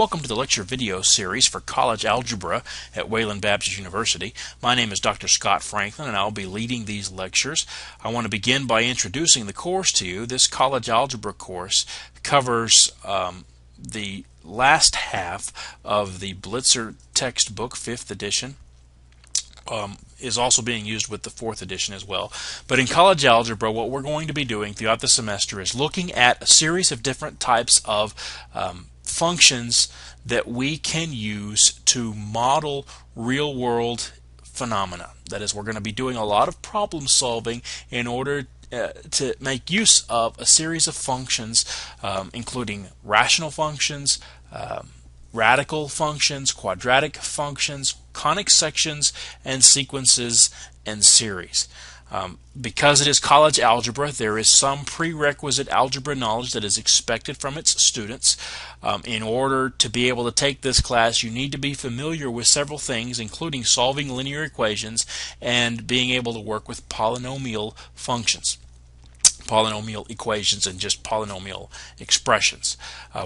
Welcome to the lecture video series for college algebra at Wayland Baptist University. My name is Dr. Scott Franklin and I'll be leading these lectures. I want to begin by introducing the course to you. This college algebra course covers the last half of the Blitzer textbook, 5th edition. Is also being used with the 4th edition as well. But in college algebra, what we're going to be doing throughout the semester is looking at a series of different types of functions that we can use to model real-world phenomena. That is, we're going to be doing a lot of problem solving in order to make use of a series of functions, including rational functions, radical functions, quadratic functions, conic sections, and sequences and series. Because it is college algebra, there is some prerequisite algebra knowledge that is expected from its students. In order to be able to take this class, you need to be familiar with several things, including solving linear equations and being able to work with polynomial functions, polynomial equations, and just polynomial expressions.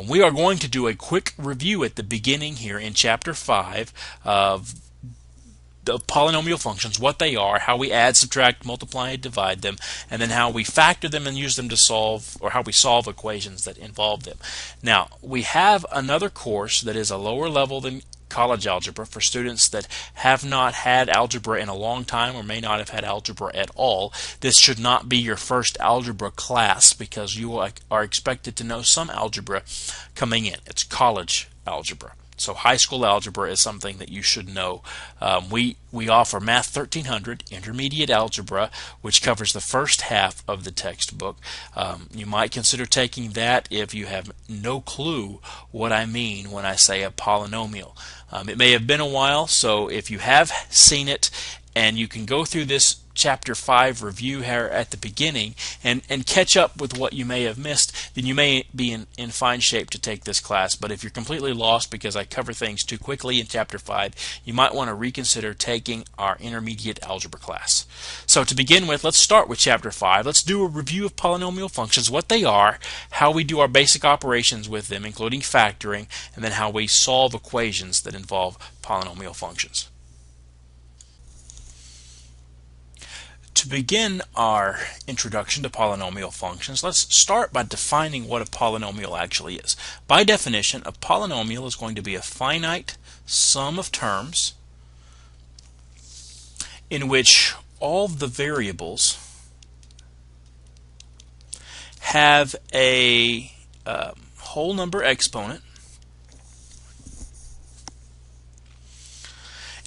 We are going to do a quick review at the beginning here in Chapter 5 of the polynomial functions, what they are, how we add, subtract, multiply, and divide them, and then how we factor them and use them to solve, or how we solve equations that involve them. Now, we have another course that is a lower level than college algebra for students that have not had algebra in a long time or may not have had algebra at all. This should not be your first algebra class because you are expected to know some algebra coming in. It's college algebra. So high school algebra is something that you should know. We offer MATH1304 Intermediate Algebra, which covers the first half of the textbook. You might consider taking that if you have no clue what I mean when I say a polynomial. It may have been a while, so if you have seen it and you can go through this Chapter 5 review here at the beginning and catch up with what you may have missed, then you may be in fine shape to take this class. But if you're completely lost because I cover things too quickly in Chapter 5, you might want to reconsider taking our intermediate algebra class. So to begin with, let's start with Chapter 5. Let's do a review of polynomial functions, what they are, how we do our basic operations with them, including factoring, and then how we solve equations that involve polynomial functions. To begin our introduction to polynomial functions, let's start by defining what a polynomial actually is. By definition, a polynomial is going to be a finite sum of terms in which all the variables have a whole number exponent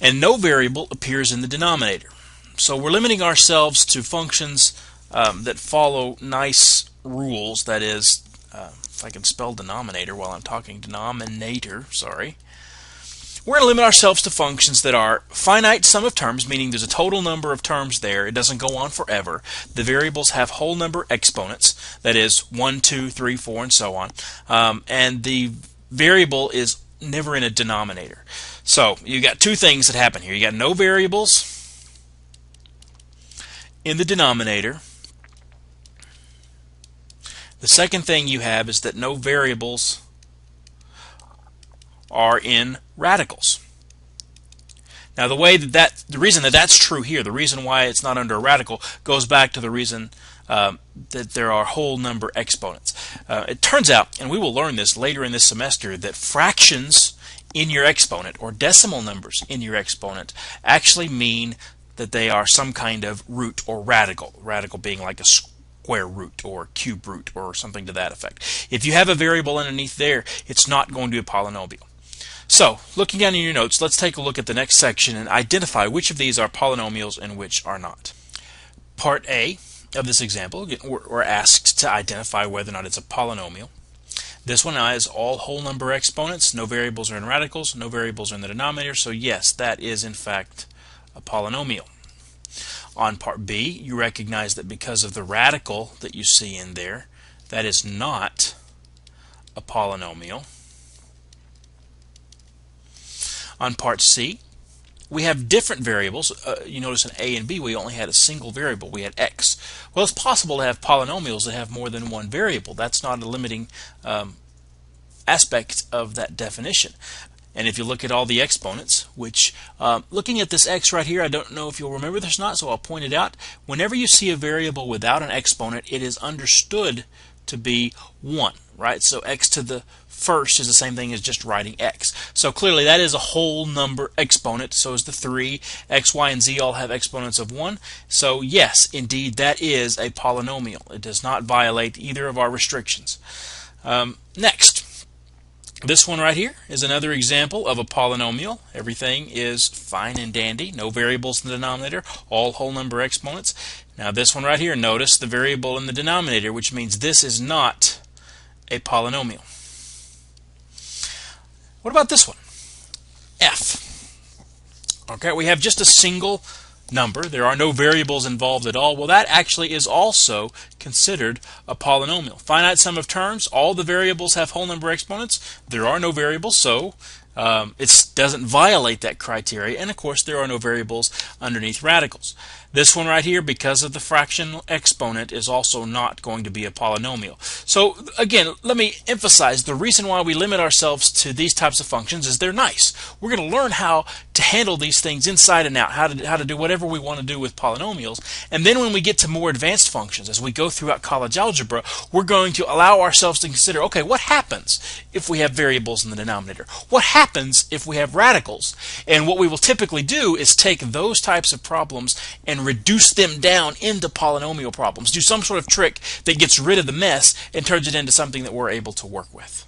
and no variable appears in the denominator. So we're limiting ourselves to functions that follow nice rules. That is, if I can spell denominator while I'm talking, denominator, sorry. We're going to limit ourselves to functions that are finite sum of terms, meaning there's a total number of terms there. It doesn't go on forever. The variables have whole number exponents. That is 1, 2, 3, 4, and so on. And the variable is never in a denominator. So you got two things that happen here. You got no variables in the denominator. The second thing you have is that no variables are in radicals. Now the reason that that's true here, the reason why it's not under a radical, goes back to the reason that there are whole number exponents. It turns out, and we will learn this later in this semester, that fractions in your exponent, or decimal numbers in your exponent, actually mean that they are some kind of root or radical. Radical being like a square root or cube root or something to that effect. If you have a variable underneath there, it's not going to be a polynomial. So, looking down in your notes, let's take a look at the next section and identify which of these are polynomials and which are not. Part A of this example, we're asked to identify whether or not it's a polynomial. This one has all whole number exponents, no variables are in radicals, no variables are in the denominator, so yes, that is in fact a polynomial. On part B, you recognize that because of the radical that you see in there, that is not a polynomial. On part C, we have different variables. You notice in A and B we only had a single variable. We had x. Well, it's possible to have polynomials that have more than one variable. That's not a limiting aspect of that definition. And if you look at all the exponents, which looking at this x right here, I don't know if you'll remember this or not, so I'll point it out. Whenever you see a variable without an exponent, it is understood to be 1, right? So x to the first is the same thing as just writing x. So clearly that is a whole number exponent, so is the 3. X, y, and z all have exponents of 1. So yes, indeed, that is a polynomial. It does not violate either of our restrictions. Next. This one right here is another example of a polynomial. Everything is fine and dandy. No variables in the denominator, all whole number exponents. Now this one right here, notice the variable in the denominator, which means this is not a polynomial. What about this one? F. Okay, we have just a single number. There are no variables involved at all. Well, that actually is also considered a polynomial. Finite sum of terms, all the variables have whole number exponents. There are no variables, so it doesn't violate that criteria. And of course, there are no variables underneath radicals. This one right here, because of the fractional exponent, is also not going to be a polynomial. So again, let me emphasize the reason why we limit ourselves to these types of functions is they're nice. We're going to learn how to handle these things inside and out, how to do whatever we want to do with polynomials. And then when we get to more advanced functions, as we go throughout college algebra, we're going to allow ourselves to consider, okay, what happens if we have variables in the denominator? What happens if we have radicals? And what we will typically do is take those types of problems and reduce them down into polynomial problems. Do some sort of trick that gets rid of the mess and turns it into something that we're able to work with.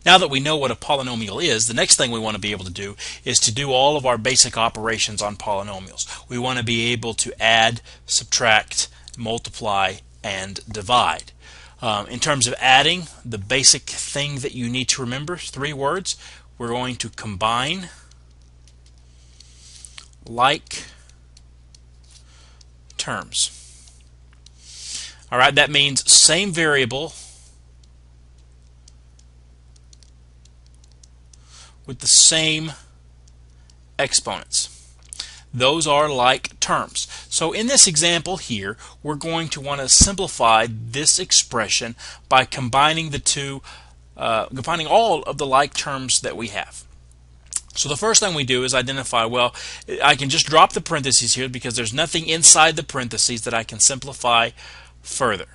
Now that we know what a polynomial is, the next thing we want to be able to do is to do all of our basic operations on polynomials. We want to be able to add, subtract, multiply, and divide. In terms of adding, the basic thing that you need to remember, 3 words. We're going to combine like terms. All right, that means same variable with the same exponents. Those are like terms. So in this example here, we're going to want to simplify this expression by combining the two, combining all of the like terms that we have. So the first thing we do is identify, well, I can just drop the parentheses here because there's nothing inside the parentheses that I can simplify further.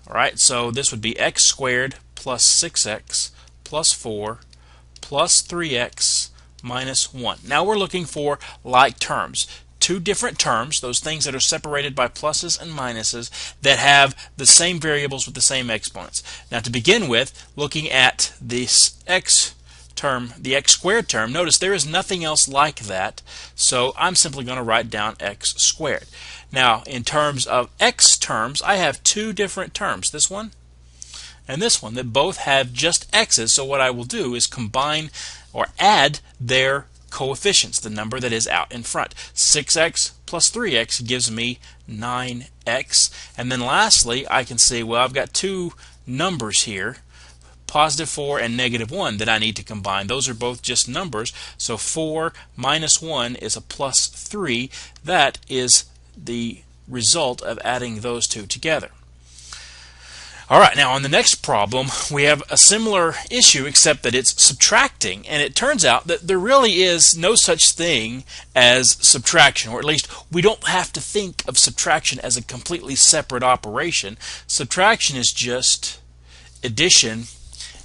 All right, so this would be x squared plus 6x plus 4 plus 3x minus 1. Now we're looking for like terms. 2 different terms, those things that are separated by pluses and minuses that have the same variables with the same exponents. Now to begin with, looking at this x term, the x squared term, notice there is nothing else like that, so I'm simply going to write down x squared. Now in terms of x terms, I have 2 different terms, this one and this one, that both have just x's, so what I will do is combine or add their coefficients, the number that is out in front. 6x plus 3x gives me 9x, and then lastly I can say, well, I've got 2 numbers here, positive 4 and negative 1, that I need to combine. Those are both just numbers, so 4 minus 1 is a plus 3. That is the result of adding those 2 together. Alright, now on the next problem we have a similar issue except that it's subtracting, and it turns out that there really is no such thing as subtraction, or at least we don't have to think of subtraction as a completely separate operation. Subtraction is just addition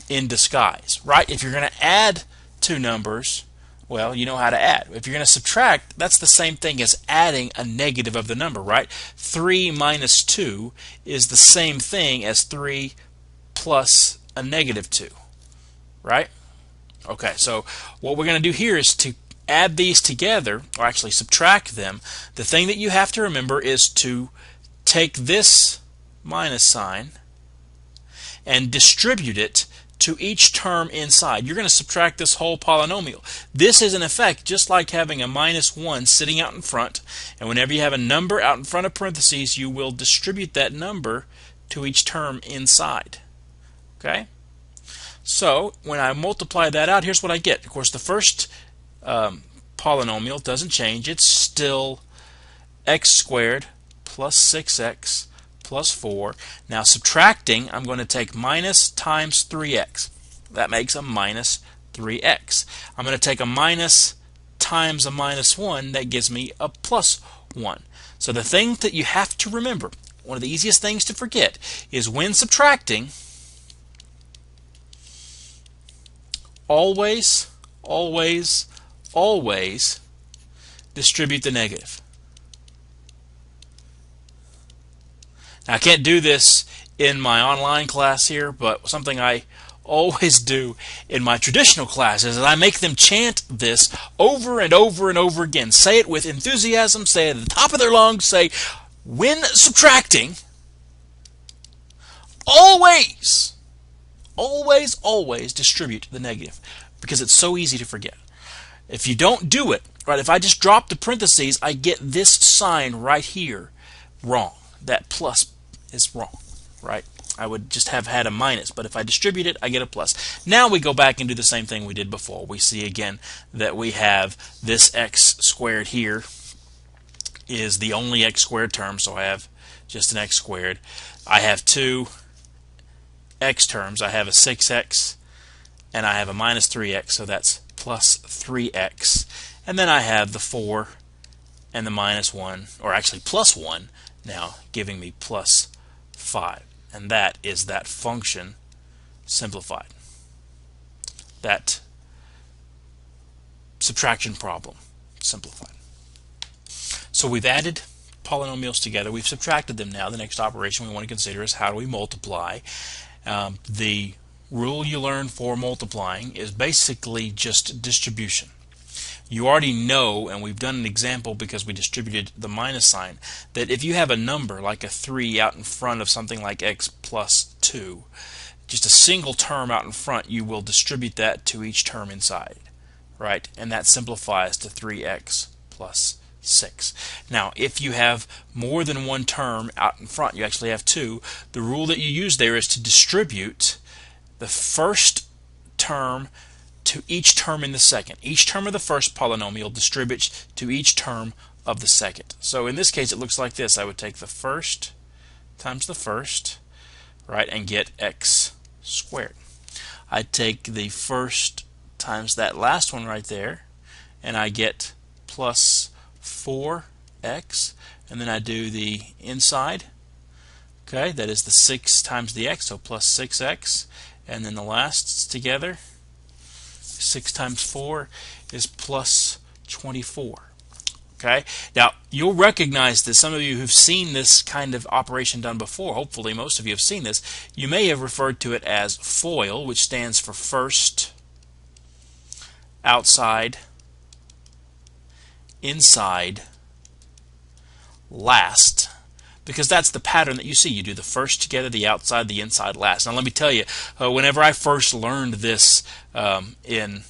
in disguise, right? If you're going to add 2 numbers, well, you know how to add. If you're going to subtract, that's the same thing as adding a negative of the number, right? 3 minus 2 is the same thing as 3 plus a negative 2, right? Okay, so what we're going to do here is to add these together, or actually subtract them. The thing that you have to remember is to take this minus sign and distribute it to each term inside. You're going to subtract this whole polynomial. This is in effect just like having a minus 1 sitting out in front, and whenever you have a number out in front of parentheses, you will distribute that number to each term inside. Okay? So when I multiply that out, here's what I get. Of course, the first polynomial doesn't change. It's still x squared plus 6x plus 4. Now subtracting, I'm going to take minus times 3x. That makes a minus 3x. I'm going to take a minus times a minus 1. That gives me a plus 1. So the thing that you have to remember, one of the easiest things to forget, is when subtracting, always distribute the negative. Now I can't do this in my online class here, but something I always do in my traditional classes is I make them chant this over and over and over again. Say it with enthusiasm, say it at the top of their lungs, say, when subtracting, always distribute the negative, because it's so easy to forget. If you don't do it, right, if I just drop the parentheses, I get this sign right here wrong. That plus is wrong, right? I would just have had a minus, but if I distribute it, I get a plus. Now we go back and do the same thing we did before. We see again that we have this x squared here is the only x squared term, so I have just an x squared. I have two x terms. I have a 6x and I have a minus 3x, so that's plus 3x. And then I have the 4 and the minus 1, or actually plus 1 now, giving me plus 5. And that is that function simplified. That subtraction problem simplified. So we've added polynomials together. We've subtracted them now. The next operation we want to consider is how do we multiply. The rule you learn for multiplying is basically just distribution. You already know, and we've done an example because we distributed the minus sign, that if you have a number like a 3 out in front of something like x plus 2, just a single term out in front, you will distribute that to each term inside, right? And that simplifies to 3x plus 6. Now, if you have more than one term out in front, you actually have two, the rule that you use there is to distribute the first term to each term in the second. Each term of the first polynomial distributes to each term of the second. So in this case it looks like this. I would take the first times the first, right, and get x squared. I'd take the first times that last one right there, and I get plus 4x, and then I do the inside. Okay, that is the 6 times the x, so plus 6x, and then the lasts together. 6 times 4 is plus 24. Okay, now you'll recognize that some of you who've seen this kind of operation done before, hopefully most of you have seen this, you may have referred to it as FOIL, which stands for first, outside, inside, last, because that's the pattern that you see. You do the first together, the outside, the inside, last. Now let me tell you, whenever I first learned this in,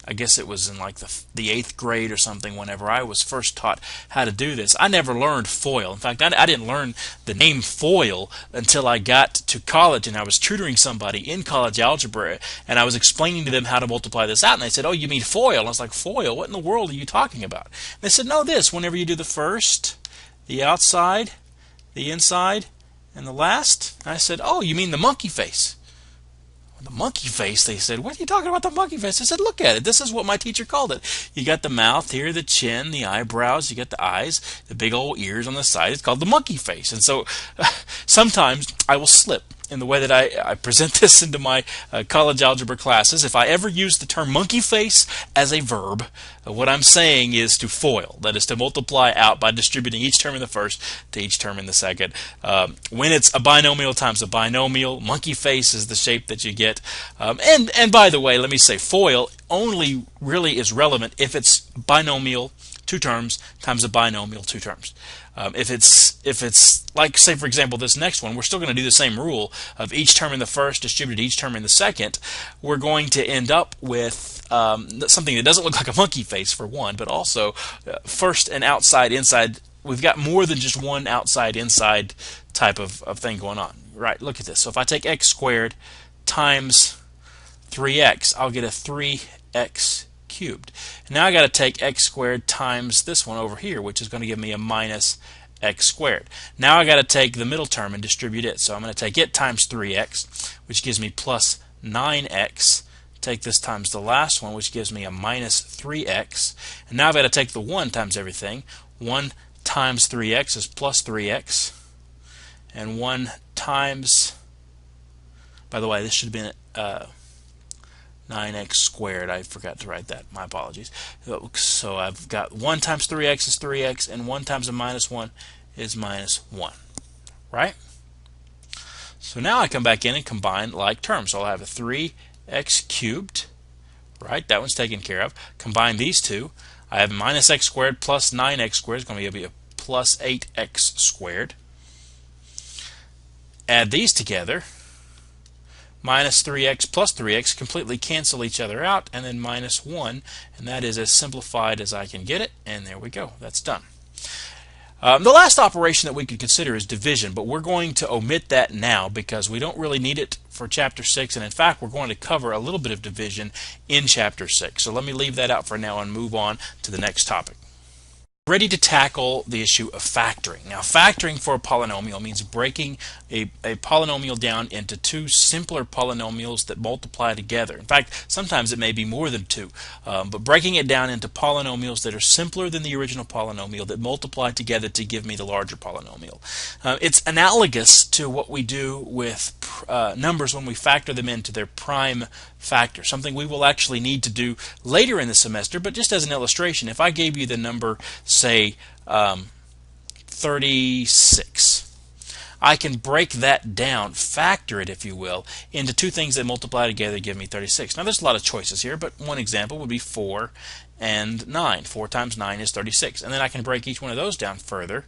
I guess it was in like the 8th grade or something, whenever I was first taught how to do this, I never learned FOIL. In fact, I didn't learn the name FOIL until I got to college and I was tutoring somebody in college algebra, and I was explaining to them how to multiply this out, and they said, "Oh, you mean FOIL?" And I was like, "FOIL? What in the world are you talking about?" And they said, "No, this, whenever you do the first, the outside, the inside, and the last." And I said, "Oh, you mean the monkey face?" The monkey face, they said. "What are you talking about, the monkey face?" I said, "Look at it. This is what my teacher called it. You got the mouth here, the chin, the eyebrows, you got the eyes, the big old ears on the side. It's called the monkey face." And so sometimes I will slip in the way that I present this into my college algebra classes. If I ever use the term monkey face as a verb, what I'm saying is to FOIL. That is to multiply out by distributing each term in the first to each term in the second. When it's a binomial times a binomial, monkey face is the shape that you get. And by the way, let me say FOIL only really is relevant if it's binomial 2 terms times a binomial 2 terms. If it's like, say for example, this next one, we're still going to do the same rule of each term in the first distributed each term in the second. We're going to end up with something that doesn't look like a monkey face for one, but also first and outside, inside. We've got more than just one outside, inside type of thing going on. Right, look at this. So if I take x squared times 3x, I'll get a 3x cubed. Now I got to take x squared times this one over here, which is going to give me a minus x squared. Now I got to take the middle term and distribute it. So I'm going to take it times 3x, which gives me plus 9x. Take this times the last one, which gives me a minus 3x. And now I've got to take the 1 times everything. 1 times 3x is plus 3x. And 1 times, by the way, this should have been 9x squared. I forgot to write that. My apologies. So I've got 1 times 3x is 3x, and 1 times a minus 1 is minus 1. Right? So now I come back in and combine like terms. So I'll have a 3x cubed. Right? That one's taken care of. Combine these two. I have minus x squared plus 9x squared is going to be a plus 8x squared. Add these together. Minus 3x plus 3x completely cancel each other out, and then minus 1, and that is as simplified as I can get it, and there we go. That's done. The last operation that we could consider is division, but we're going to omit that now because we don't really need it for Chapter 6, and in fact we're going to cover a little bit of division in Chapter 6. So let me leave that out for now and move on to the next topic. Ready to tackle the issue of factoring. Now, factoring for a polynomial means breaking a polynomial down into two simpler polynomials that multiply together. In fact, sometimes it may be more than two, but breaking it down into polynomials that are simpler than the original polynomial that multiply together to give me the larger polynomial. It's analogous to what we do with numbers when we factor them into their prime factor, something we will actually need to do later in the semester, but just as an illustration, if I gave you the number, say 36, I can break that down, factor it if you will, into two things that multiply together to give me 36. Now there's a lot of choices here, but one example would be 4 and 9. 4 times 9 is 36, and then I can break each one of those down further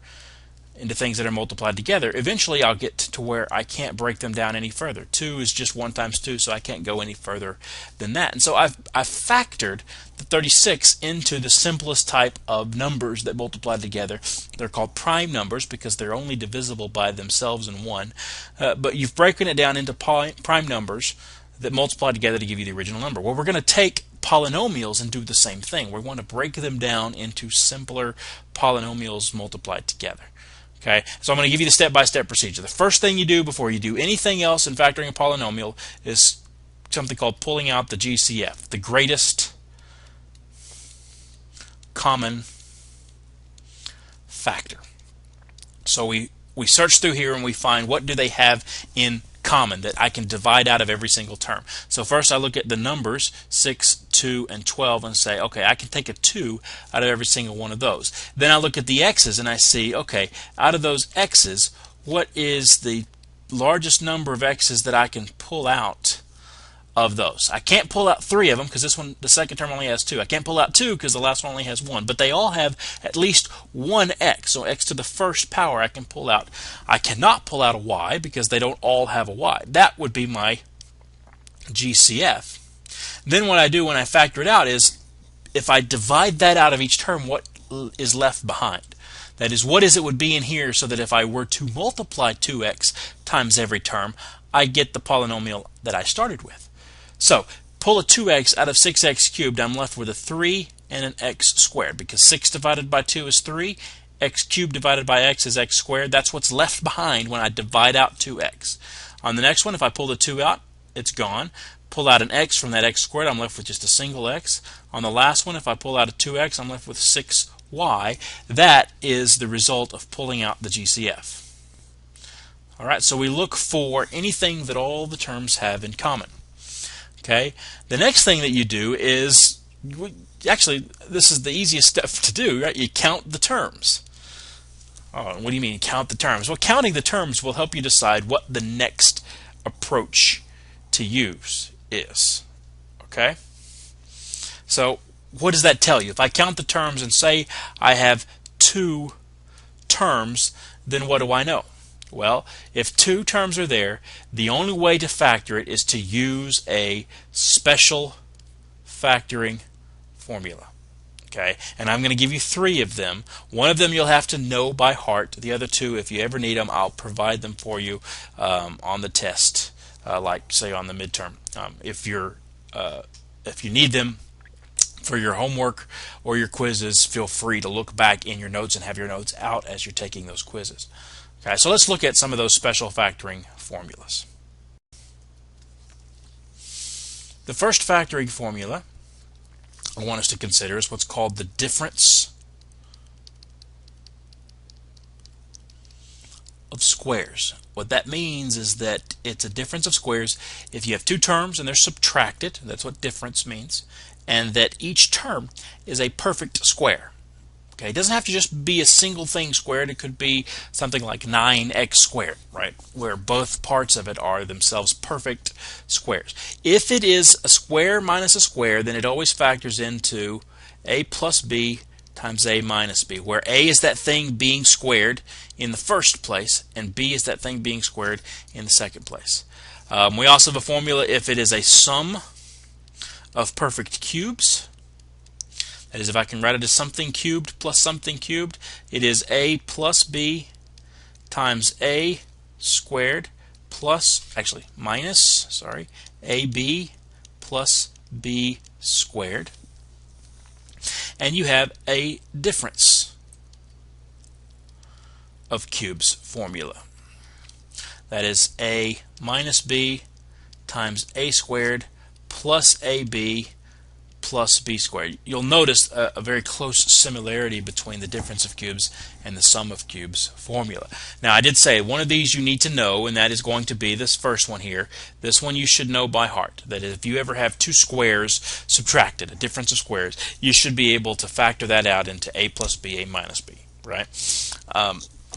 into things that are multiplied together. Eventually I'll get to where I can't break them down any further. 2 is just 1 times 2, so I can't go any further than that. And so I've factored the 36 into the simplest type of numbers that multiply together. They're called prime numbers because they're only divisible by themselves in 1. But you've broken it down into prime numbers that multiply together to give you the original number. Well, we're going to take polynomials and do the same thing. We want to break them down into simpler polynomials multiplied together. Okay, so I'm going to give you the step-by-step procedure. The first thing you do before you do anything else in factoring a polynomial is something called pulling out the GCF, the greatest common factor. So we search through here and we find what do they have in common that I can divide out of every single term. So first I look at the numbers 6, 2, and 12 and say, okay, I can take a 2 out of every single one of those. Then I look at the x's and I see, okay, out of those x's, what is the largest number of x's that I can pull out of those? I can't pull out 3 of them because this one, the second term, only has 2. I can't pull out 2 because the last one only has 1. But they all have at least one x. So x to the first power I can pull out. I cannot pull out a y because they don't all have a y. That would be my GCF. Then what I do when I factor it out is if I divide that out of each term, what is left behind? That is, what is it would be in here so that if I were to multiply 2x times every term, I get the polynomial that I started with. So, pull a 2x out of 6x cubed, I'm left with a 3 and an x squared, because 6 divided by 2 is 3, x cubed divided by x is x squared. That's what's left behind when I divide out 2x. On the next one, if I pull the 2 out, it's gone. Pull out an x from that x squared, I'm left with just a single x. On the last one, if I pull out a 2x, I'm left with 6y. That is the result of pulling out the GCF. Alright, so we look for anything that all the terms have in common. Okay, the next thing that you do is, actually, this is the easiest step to do, right? You count the terms. Oh, what do you mean count the terms? Well, counting the terms will help you decide what the next approach to use is. Okay? So, what does that tell you? If I count the terms and say I have 2 terms, then what do I know? Well, if 2 terms are there, the only way to factor it is to use a special factoring formula. Okay, and I'm going to give you 3 of them. One of them you'll have to know by heart. The other 2, if you ever need them, I'll provide them for you on the test, like say on the midterm. If you need them, For your homework or your quizzes, feel free to look back in your notes and have your notes out as you're taking those quizzes. Okay, so let's look at some of those special factoring formulas. The first factoring formula I want us to consider is what's called the difference of squares. What that means is that it's a difference of squares if you have two terms and they're subtracted. That's what difference means. And that each term is a perfect square. Okay, it doesn't have to just be a single thing squared. It could be something like 9x squared, right? Where both parts of it are themselves perfect squares. If it is a square minus a square, then it always factors into a plus b times a minus b, where a is that thing being squared in the first place, and b is that thing being squared in the second place. We also have a formula if it is a sum of perfect cubes. That is, if I can write it as something cubed plus something cubed, it is a plus b times a squared minus ab plus b squared. And you have a difference of cubes formula. That is a minus b times a squared plus ab plus b squared. You'll notice a very close similarity between the difference of cubes and the sum of cubes formula. Now, I did say one of these you need to know, and that is going to be this first one here. This one you should know by heart. That if you ever have two squares subtracted, a difference of squares, you should be able to factor that out into a plus b, a minus b, right?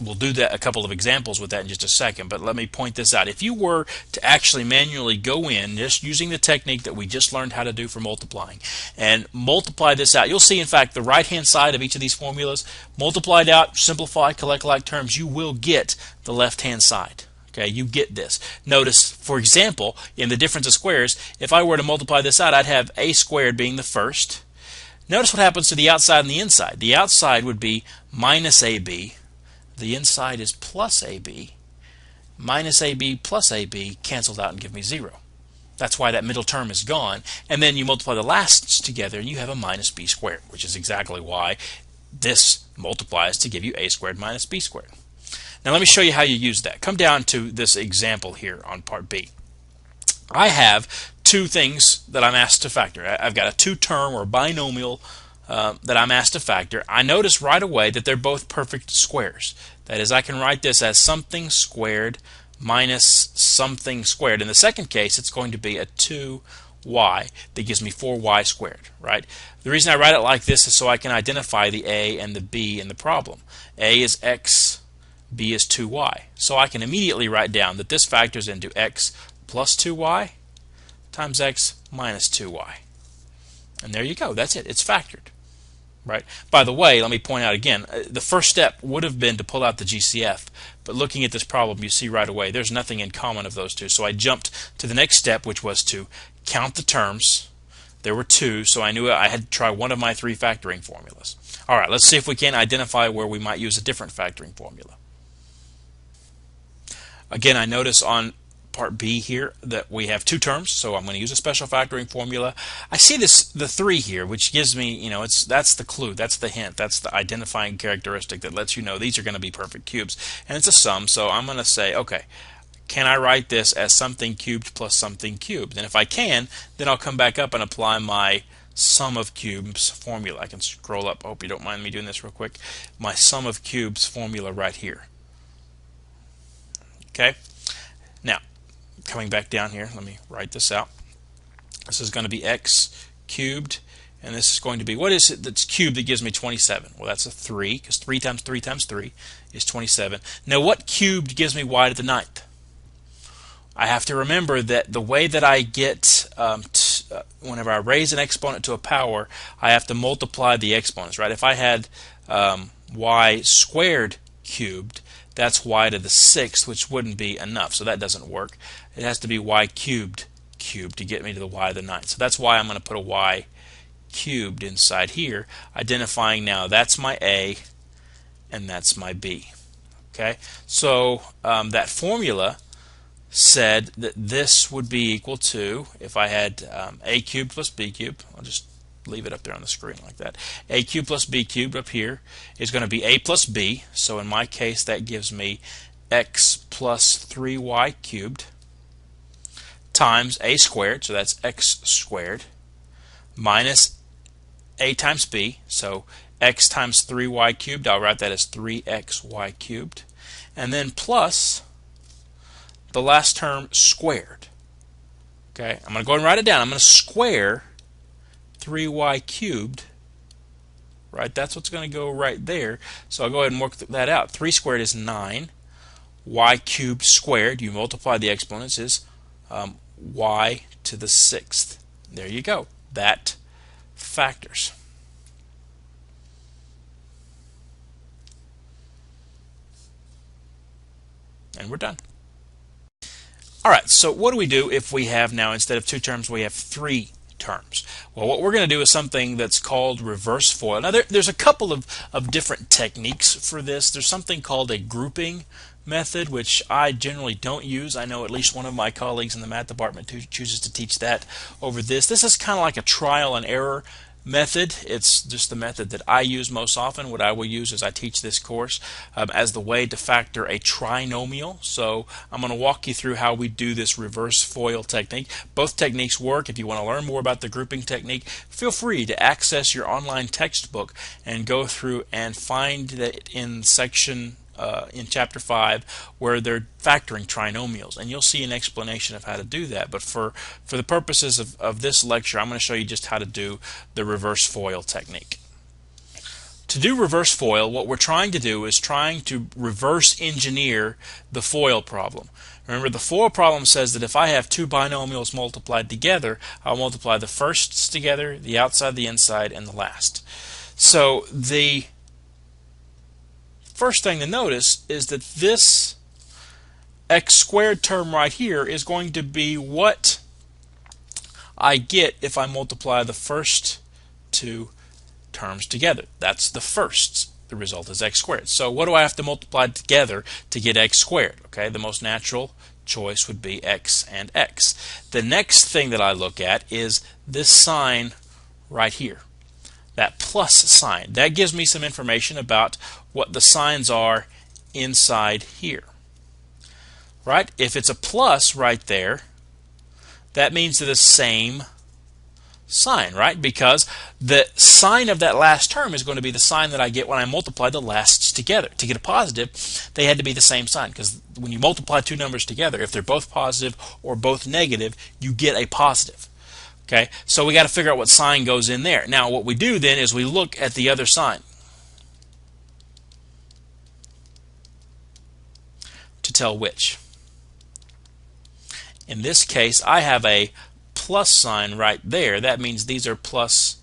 We'll do that, a couple of examples with that in just a second, but let me point this out. If you were to actually manually go in, just using the technique that we just learned how to do for multiplying, and multiply this out, you'll see, in fact, the right-hand side of each of these formulas, multiplied out, simplify, collect like terms, you will get the left-hand side. Okay, you get this. Notice, for example, in the difference of squares, if I were to multiply this out, I'd have a squared being the first. Notice what happens to the outside and the inside. The outside would be minus ab. The inside is plus AB. Minus AB plus AB cancels out and give me 0. That's why that middle term is gone. And then you multiply the lasts together and you have a minus b squared, which is exactly why this multiplies to give you a squared minus b squared. Now let me show you how you use that. Come down to this example here on part B. I have two things that I'm asked to factor. I've got a two-term or binomial that I'm asked to factor. I notice right away that they're both perfect squares. That is, I can write this as something squared minus something squared. In the second case, it's going to be a 2y that gives me 4y squared, right? The reason I write it like this is so I can identify the a and the b in the problem. A is x, b is 2y. So I can immediately write down that this factors into x plus 2y times x minus 2y. And there you go. That's it. It's factored. Right? By the way, let me point out again, the first step would have been to pull out the GCF, but looking at this problem, you see right away there's nothing in common of those two. So I jumped to the next step, which was to count the terms. There were two, so I knew I had to try one of my three factoring formulas. All right, let's see if we can identify where we might use a different factoring formula. Again, I notice on part B here that we have two terms, so I'm going to use a special factoring formula. I see the 3 here, which gives me, that's the clue, that's the hint, that's the identifying characteristic that lets you know these are going to be perfect cubes, and it's a sum. So I'm going to say, okay, can I write this as something cubed plus something cubed? And if I can, then I'll come back up and apply my sum of cubes formula. I can scroll up. I hope you don't mind me doing this real quick. My sum of cubes formula right here. Okay. Now, coming back down here, let me write this out. This is going to be x cubed, and this is going to be, what is it that's cubed that gives me 27? Well, that's a 3, because 3 times 3 times 3 is 27. Now, what cubed gives me y to the 9th? I have to remember that the way that I get, whenever I raise an exponent to a power, I have to multiply the exponents, right? If I had y squared cubed, that's y to the 6th, which wouldn't be enough, so that doesn't work. It has to be y cubed to get me to the y to the 9th. So that's why I'm going to put a y cubed inside here, identifying now that's my a and that's my b. Okay, so that formula said that this would be equal to, if I had a cubed plus b cubed, I'll just leave it up there on the screen like that. A cubed plus b cubed up here is going to be a plus b. So in my case, that gives me x plus 3y cubed times a squared, so that's x squared, minus a times b, so x times 3y cubed, I'll write that as 3xy cubed, and then plus the last term squared. Okay, I'm going to go ahead and write it down. I'm going to square 3y cubed, right? That's what's going to go right there. So I'll go ahead and work that out. 3 squared is 9. Y cubed squared, you multiply the exponents, is y to the 6th. There you go. That factors. And we're done. Alright, so what do we do if we have now, instead of 2 terms, we have 3 terms? Well, what we're going to do is something that's called reverse FOIL. Now, there's a couple of different techniques for this. There's something called a grouping method, which I generally don't use. I know at least one of my colleagues in the math department who chooses to teach that over this. This is kind of like a trial and error method. It's just the method that I use most often. What I will use as I teach this course as the way to factor a trinomial. So I'm going to walk you through how we do this reverse FOIL technique. Both techniques work. If you want to learn more about the grouping technique, feel free to access your online textbook and go through and find that in section in chapter 5 where they're factoring trinomials, and you'll see an explanation of how to do that. But for the purposes of this lecture, I'm going to show you just how to do the reverse FOIL technique. To do reverse FOIL, what we're trying to do is trying to reverse engineer the FOIL problem. Remember, the FOIL problem says that if I have 2 binomials multiplied together, I'll multiply the firsts together, the outside, the inside, and the last. So the first thing to notice is that this x squared term right here is going to be what I get if I multiply the first 2 terms together. That's the firsts. The result is x squared. So what do I have to multiply together to get x squared? Okay, the most natural choice would be x and x. The next thing that I look at is this sign right here. That plus sign. That gives me some information about what the signs are inside here. Right? If it's a plus right there, that means they're the same sign, right? Because the sign of that last term is going to be the sign that I get when I multiply the lasts together. To get a positive, they had to be the same sign, because when you multiply 2 numbers together, if they're both positive or both negative, you get a positive. Okay, so we got to figure out what sign goes in there. Now, what we do then is we look at the other sign to tell which. In this case, I have a plus sign right there. That means these are plus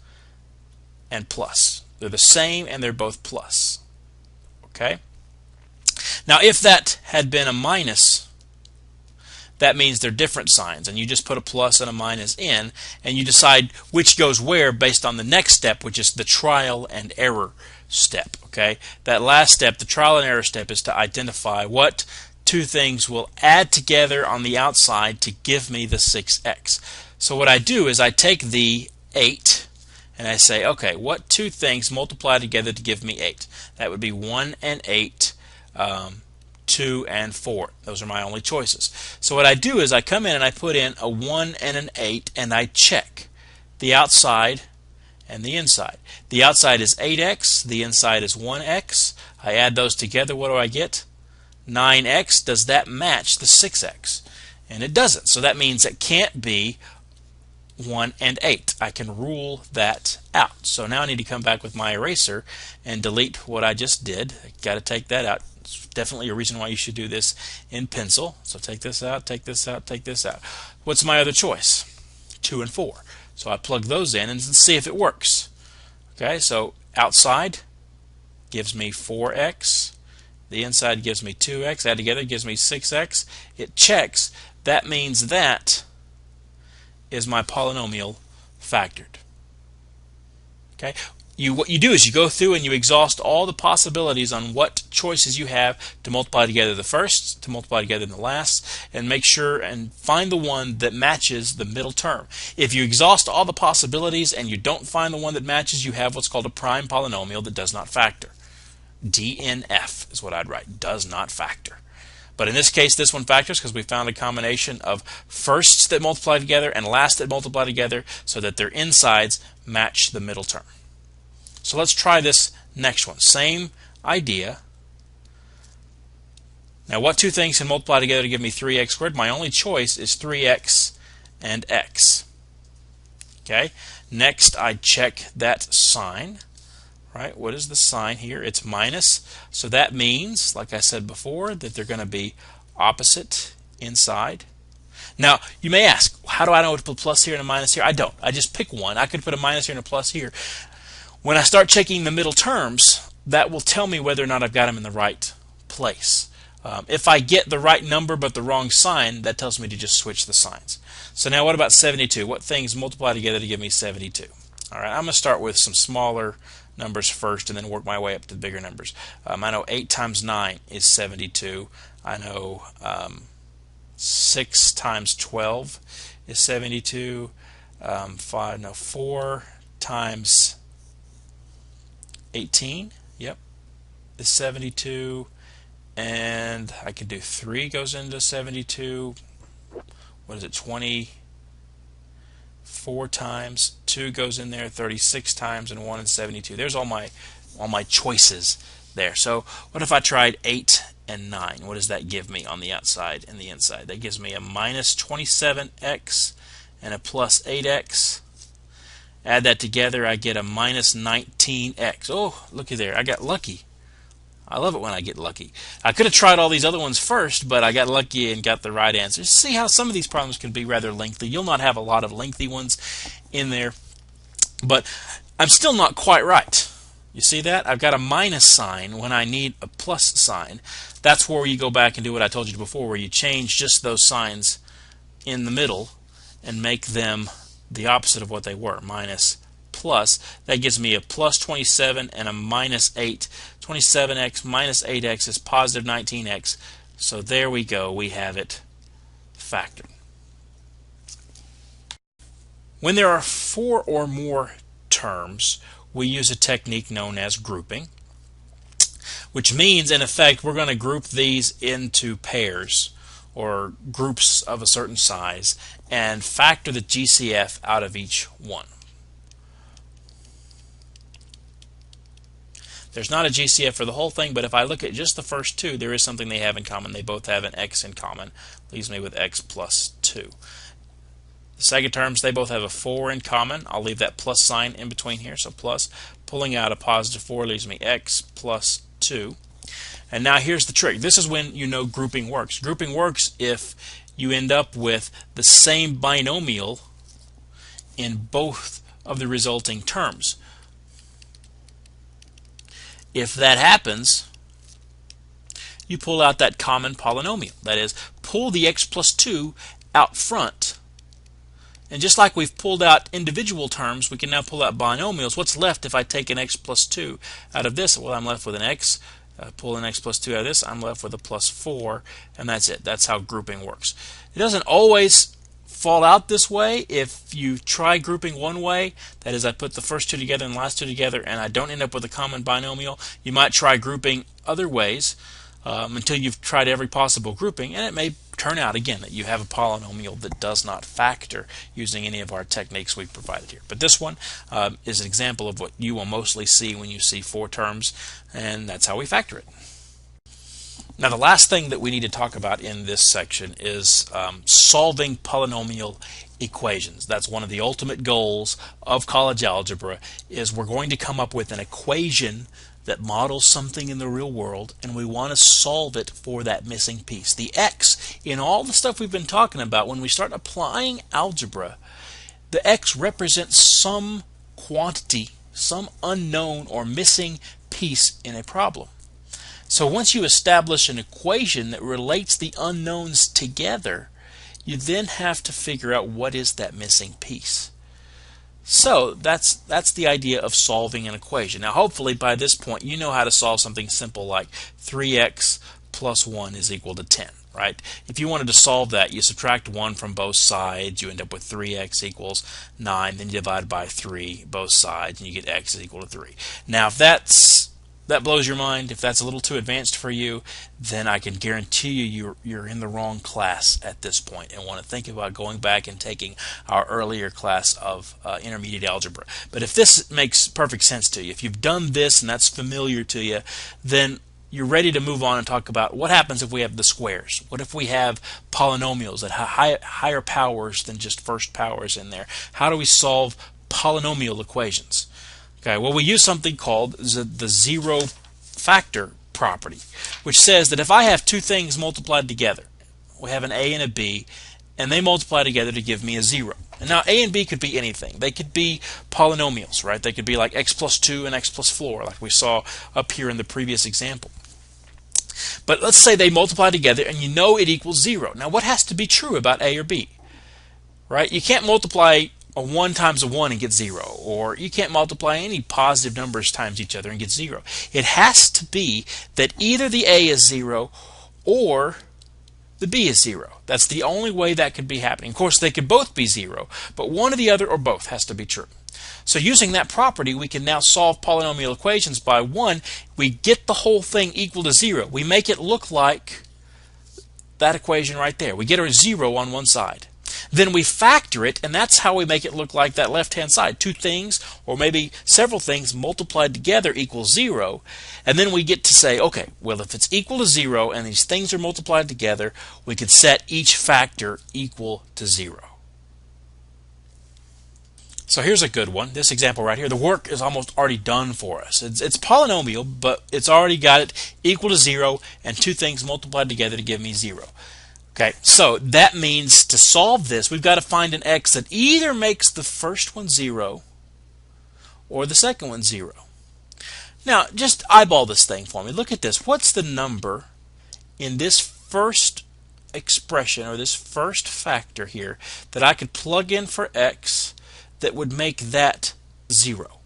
and plus. They're the same and they're both plus. Okay? Now, if that had been a minus, that means they're different signs, and you just put a plus and a minus in, and you decide which goes where based on the next step, which is the trial and error step. Okay, that last step, the trial and error step, is to identify what 2 things will add together on the outside to give me the 6x. So what I do is I take the 8 and I say, okay, what 2 things multiply together to give me 8? That would be 1 and 8. 2 and 4. Those are my only choices. So what I do is I come in and I put in a 1 and an 8, and I check the outside and the inside. The outside is 8x, the inside is 1x. I add those together, what do I get? 9x. Does that match the 6x? And it doesn't. So that means it can't be 1 and 8. I can rule that out. So now I need to come back with my eraser and delete what I just did. Got to take that out. It's definitely a reason why you should do this in pencil. So take this out, take this out, take this out. What's my other choice? 2 and 4. So I plug those in and see if it works. Okay, so outside gives me 4x. The inside gives me 2x. Add together gives me 6x. It checks. That means that is my polynomial factored. Okay, what you do is you go through and you exhaust all the possibilities on what choices you have to multiply together the first, to multiply together the last, and make sure and find the one that matches the middle term. If you exhaust all the possibilities and you don't find the one that matches, you have what's called a prime polynomial that does not factor. DNF is what I'd write, does not factor. But in this case, this one factors because we found a combination of firsts that multiply together and lasts that multiply together so that their insides match the middle term. So let's try this next one. Same idea. Now, what two things can multiply together to give me 3x squared? My only choice is 3x and x. Okay. Next, I check that sign. Right? What is the sign here? It's minus. So that means, like I said before, that they're going to be opposite inside. Now, you may ask, how do I know to put a plus here and a minus here? I don't. I just pick one. I could put a minus here and a plus here. When I start checking the middle terms, that will tell me whether or not I've got them in the right place. If I get the right number but the wrong sign, that tells me to just switch the signs. So now what about 72? What things multiply together to give me 72? All right, I'm going to start with some smaller numbers first and then work my way up to the bigger numbers. I know 8 times 9 is 72. I know 6 times 12 is 72. 4 times 18, yep, is 72. And I can do 3 goes into 72. What is it, 24 times, 2 goes in there 36 times, and 1 is 72. There's all my choices there. So what if I tried 8 and 9? What does that give me on the outside and the inside? That gives me a minus 27x and a plus 8x. Add that together, I get a minus 19x. Oh, looky there, I got lucky. I love it when I get lucky. I could have tried all these other ones first, but I got lucky and got the right answer. See how some of these problems can be rather lengthy. You'll not have a lot of lengthy ones in there, but I'm still not quite right. You see that? I've got a minus sign when I need a plus sign. That's where you go back and do what I told you before, where you change just those signs in the middle and make them the opposite of what they were, minus plus. That gives me a plus 27 and a minus 8. 27x minus 8x is positive 19x. So there we go. We have it factored. When there are 4 or more terms, we use a technique known as grouping, which means, in effect, we're going to group these into pairs or groups of a certain size and factor the GCF out of each one. There's not a GCF for the whole thing, but if I look at just the first two, there is something they have in common. They both have an x in common. Leaves me with x plus 2. The second terms, they both have a 4 in common. I'll leave that plus sign in between here, so plus. Pulling out a positive 4 leaves me x plus 2. And now here's the trick. This is when you know grouping works. Grouping works if you end up with the same binomial in both of the resulting terms. If that happens, you pull out that common polynomial. That is, pull the x plus 2 out front. And just like we've pulled out individual terms, we can now pull out binomials. What's left if I take an x plus 2 out of this? Well, I'm left with an x. Pull an x plus 2 out of this, I'm left with a plus 4, and that's it. That's how grouping works. It doesn't always fall out this way. If you try grouping one way, that is, I put the first two together and the last two together, and I don't end up with a common binomial, you might try grouping other ways until you've tried every possible grouping, and it may turn out again that you have a polynomial that does not factor using any of our techniques we've provided here. But this one is an example of what you will mostly see when you see 4 terms, and that's how we factor it. Now, the last thing that we need to talk about in this section is solving polynomial equations. That's one of the ultimate goals of college algebra, is we're going to come up with an equation that models something in the real world, and we want to solve it for that missing piece. The x, in all the stuff we've been talking about, when we start applying algebra, the x represents some quantity, some unknown or missing piece in a problem. So once you establish an equation that relates the unknowns together, you then have to figure out what is that missing piece. So that's the idea of solving an equation. Now hopefully by this point you know how to solve something simple like 3x plus 1 is equal to 10. Right? If you wanted to solve that, you subtract 1 from both sides, you end up with 3x equals 9, then you divide by 3 both sides, and you get x is equal to 3. Now if that blows your mind, if that's a little too advanced for you, then I can guarantee you're in the wrong class at this point and want to think about going back and taking our earlier class of intermediate algebra. But if this makes perfect sense to you, if you've done this and that's familiar to you, then you're ready to move on and talk about what happens if we have the squares. What if we have polynomials that have higher powers than just first powers in there? How do we solve polynomial equations? Okay, well, we use something called the zero factor property, which says that if I have two things multiplied together, we have an a and a b, and they multiply together to give me a 0. And now a and b could be anything. They could be polynomials, right? They could be like x plus 2 and x plus 4, like we saw up here in the previous example. But let's say they multiply together and you know it equals 0. Now what has to be true about a or b? Right? You can't multiply a 1 times a 1 and get 0, or you can't multiply any positive numbers times each other and get 0. It has to be that either the a is 0 or the b is 0. That's the only way that could be happening. Of course, they could both be 0, but one or the other or both has to be true. So using that property, we can now solve polynomial equations by 1. We get the whole thing equal to 0. We make it look like that equation right there. We get a 0 on one side. Then we factor it, and that's how we make it look like that left-hand side. Two things, or maybe several things, multiplied together equals 0. And then we get to say, okay, well, if it's equal to 0 and these things are multiplied together, we could set each factor equal to 0. So here's a good one. This example right here, the work is almost already done for us. It's polynomial, but it's already got it equal to 0 and two things multiplied together to give me 0. Okay, so that means to solve this, we've got to find an x that either makes the first one 0 or the second one 0. Now, just eyeball this thing for me. Look at this. What's the number in this first expression, or this first factor here, that I could plug in for x that would make that 0?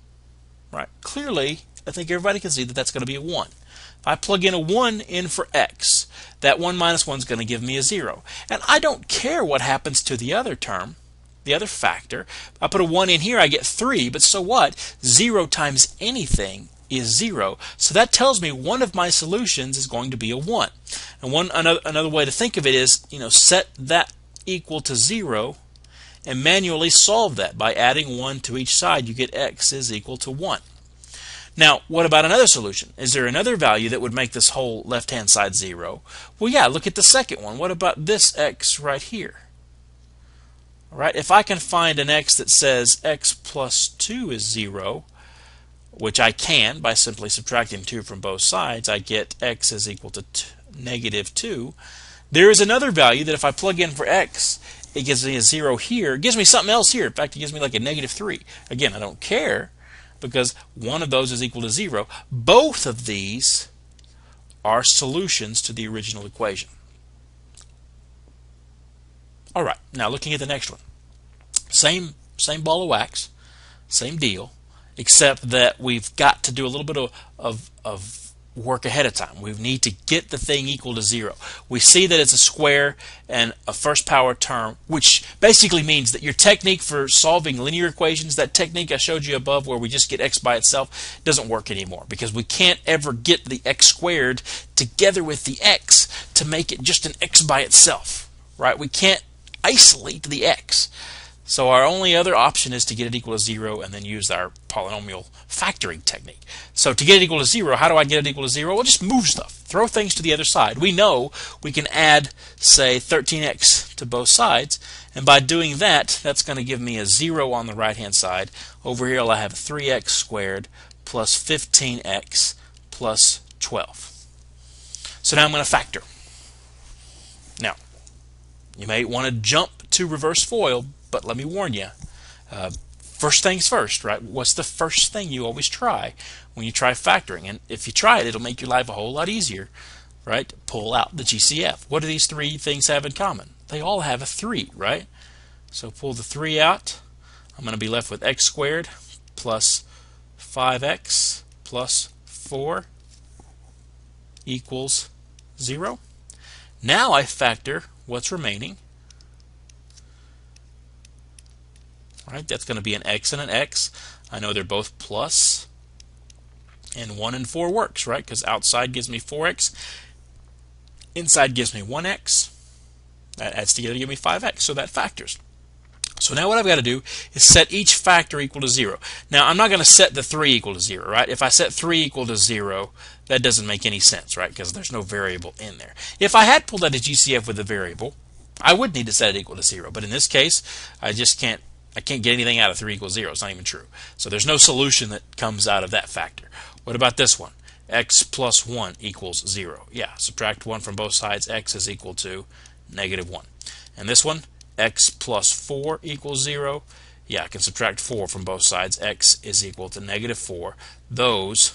Right? Clearly, I think everybody can see that that's going to be a 1. If I plug in a 1 in for x, that 1 minus 1 is going to give me a 0. And I don't care what happens to the other term, the other factor. If I put a 1 in here, I get 3, but so what? 0 times anything is 0. So that tells me one of my solutions is going to be a 1. And another way to think of it is, set that equal to 0 and manually solve that. By adding 1 to each side, you get x is equal to 1. Now, what about another solution? Is there another value that would make this whole left-hand side 0? Well, yeah, look at the second one. What about this x right here? All right, if I can find an x that says x plus 2 is 0, which I can by simply subtracting 2 from both sides, I get x is equal to negative 2. There is another value that if I plug in for x, it gives me a 0 here. It gives me something else here. In fact, it gives me like a negative 3. Again, I don't care, because one of those is equal to 0. Both of these are solutions to the original equation. All right, now looking at the next one. Same ball of wax, same deal, except that we've got to do a little bit of work ahead of time. We need to get the thing equal to 0. We see that it's a square and a first power term, which basically means that your technique for solving linear equations, that technique I showed you above where we just get x by itself, doesn't work anymore, because we can't ever get the x squared together with the x to make it just an x by itself. Right? We can't isolate the x. So our only other option is to get it equal to 0 and then use our polynomial factoring technique. So to get it equal to 0, how do I get it equal to 0? Well, just move stuff. Throw things to the other side. We know we can add, say, 13x to both sides. And by doing that, that's going to give me a 0 on the right-hand side. Over here, I'll have 3x squared plus 15x plus 12. So now I'm going to factor. Now, you may want to jump to reverse FOIL, but let me warn you, first things first, right? What's the first thing you always try when you try factoring? And if you try it, it'll make your life a whole lot easier, right? Pull out the GCF. What do these three things have in common? They all have a 3, right? So pull the 3 out. I'm going to be left with x squared plus 5x plus 4 equals 0. Now I factor what's remaining. Right, that's going to be an x and an x. I know they're both plus, and 1 and 4 works, right? Because outside gives me 4x, inside gives me 1x. That adds together to give me 5x, so that factors. So now what I've got to do is set each factor equal to 0. Now I'm not going to set the 3 equal to 0, right? If I set 3 equal to 0, that doesn't make any sense, right? Because there's no variable in there. If I had pulled out a GCF with a variable, I would need to set it equal to 0. But in this case, I can't get anything out of 3 equals 0. It's not even true. So there's no solution that comes out of that factor. What about this one? X plus 1 equals 0. Yeah, subtract 1 from both sides. X is equal to negative 1. And this one, x plus 4 equals 0. Yeah, I can subtract 4 from both sides. X is equal to negative 4. Those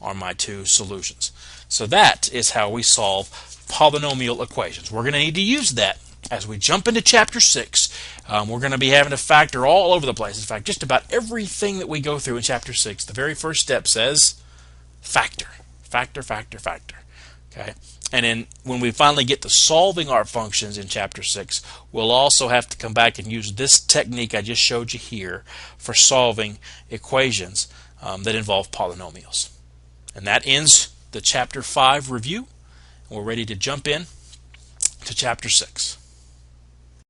are my two solutions. So that is how we solve polynomial equations. We're going to need to use that as we jump into Chapter 6. We're going to be having to factor all over the place. In fact, just about everything that we go through in Chapter 6, the very first step says factor. Factor, factor, factor. Okay? And then when we finally get to solving our functions in Chapter 6, we'll also have to come back and use this technique I just showed you here for solving equations that involve polynomials. And that ends the Chapter 5 review. We're ready to jump in to Chapter 6.